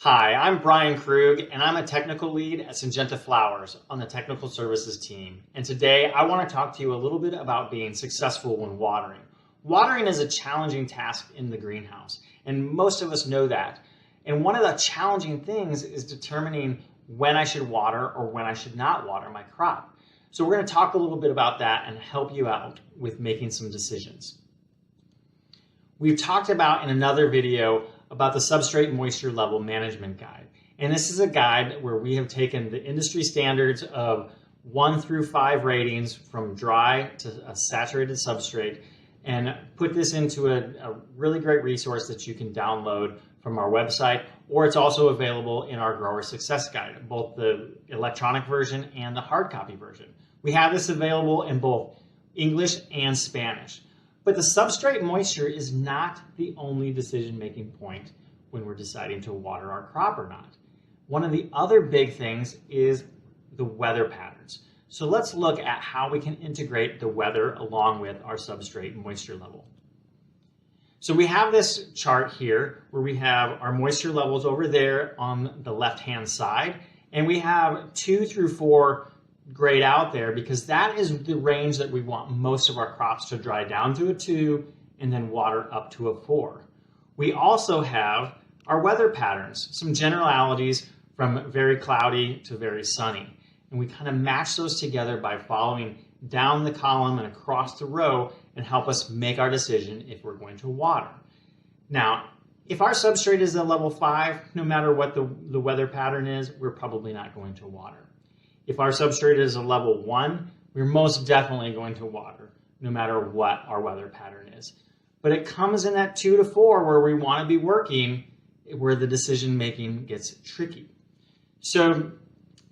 Hi, I'm Brian Krug, and I'm a technical lead at Syngenta Flowers on the technical services team. And today I want to talk to you a little bit about being successful when watering. Watering is a challenging task in the greenhouse, and most of us know that. And one of the challenging things is determining when I should water or when I should not water my crop. So we're going to talk a little bit about that and help you out with making some decisions. We've talked about in another video about the substrate moisture level management guide. And this is a guide where we have taken the industry standards of 1 through 5 ratings from dry to a saturated substrate and put this into a really great resource that you can download from our website, or it's also available in our grower success guide, both the electronic version and the hard copy version. We have this available in both English and Spanish. But the substrate moisture is not the only decision-making point when we're deciding to water our crop or not. One of the other big things is the weather patterns. So let's look at how we can integrate the weather along with our substrate moisture level. So we have this chart here where we have our moisture levels over there on the left-hand side, and we have 2 through 4 grayed out there because that is the range that we want most of our crops to dry down to a 2 and then water up to a 4. We also have our weather patterns, some generalities from very cloudy to very sunny. And we kind of match those together by following down the column and across the row and help us make our decision if we're going to water. Now, if our substrate is a level 5, no matter what the weather pattern is, we're probably not going to water. If our substrate is a level 1, we're most definitely going to water, no matter what our weather pattern is. But it comes in that 2 to 4 where we want to be working, where the decision making gets tricky. So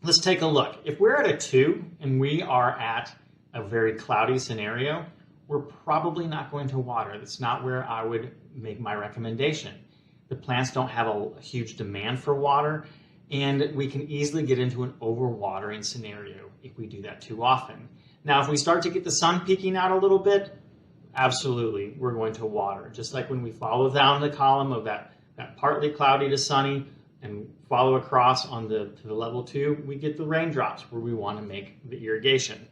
let's take a look. If we're at a 2 and we are at a very cloudy scenario, we're probably not going to water. That's not where I would make my recommendation. The plants don't have a huge demand for water, and we can easily get into an overwatering scenario if we do that too often. Now, if we start to get the sun peeking out a little bit, absolutely, we're going to water. Just like when we follow down the column of that partly cloudy to sunny and follow across on to the level 2, we get the raindrops where we want to make the irrigation.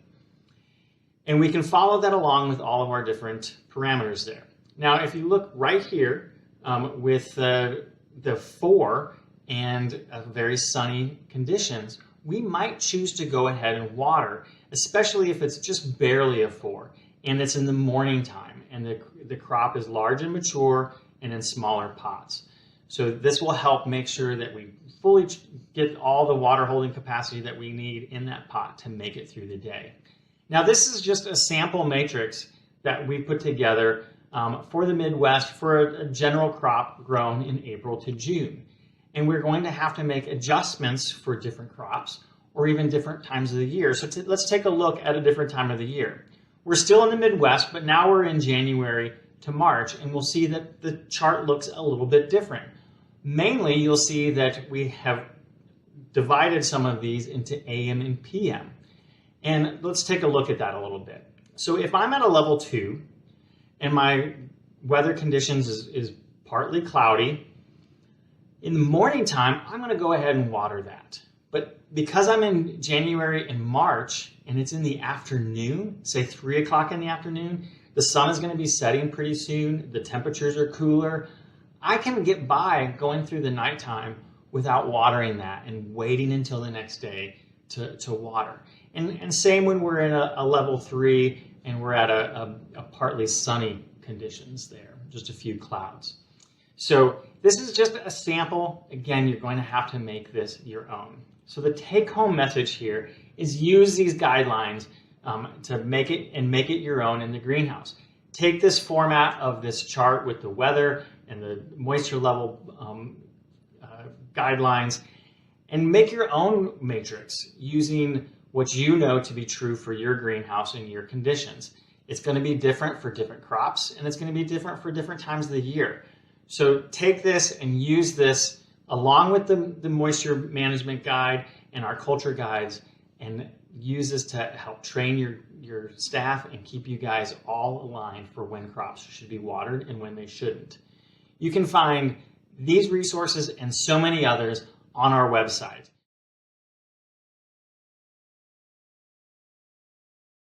And we can follow that along with all of our different parameters there. Now, if you look right here with the 4, and very sunny conditions, we might choose to go ahead and water, especially if it's just barely a 4 and it's in the morning time and the crop is large and mature and in smaller pots. So this will help make sure that we fully get all the water holding capacity that we need in that pot to make it through the day. Now, this is just a sample matrix that we put together for the Midwest for a general crop grown in April to June. And we're going to have to make adjustments for different crops or even different times of the year. So let's take a look at a different time of the year. We're still in the Midwest, but now we're in January to March, and we'll see that the chart looks a little bit different. Mainly, you'll see that we have divided some of these into AM and PM. And let's take a look at that a little bit. So if I'm at a level 2 and my weather conditions is partly cloudy, in the morning time, I'm going to go ahead and water that. But because I'm in January and March and it's in the afternoon, say 3 o'clock in the afternoon, the sun is going to be setting pretty soon, the temperatures are cooler, I can get by going through the nighttime without watering that and waiting until the next day to water. And same when we're in a level 3 and we're at a partly sunny conditions there, just a few clouds. So this is just a sample. Again, you're going to have to make this your own. So the take-home message here is use these guidelines to make it your own in the greenhouse. Take this format of this chart with the weather and the moisture level guidelines and make your own matrix using what you know to be true for your greenhouse and your conditions. It's going to be different for different crops, and it's going to be different for different times of the year. So take this and use this along with the moisture management guide and our culture guides, and use this to help train your staff and keep you guys all aligned for when crops should be watered and when they shouldn't. You can find these resources and so many others on our website.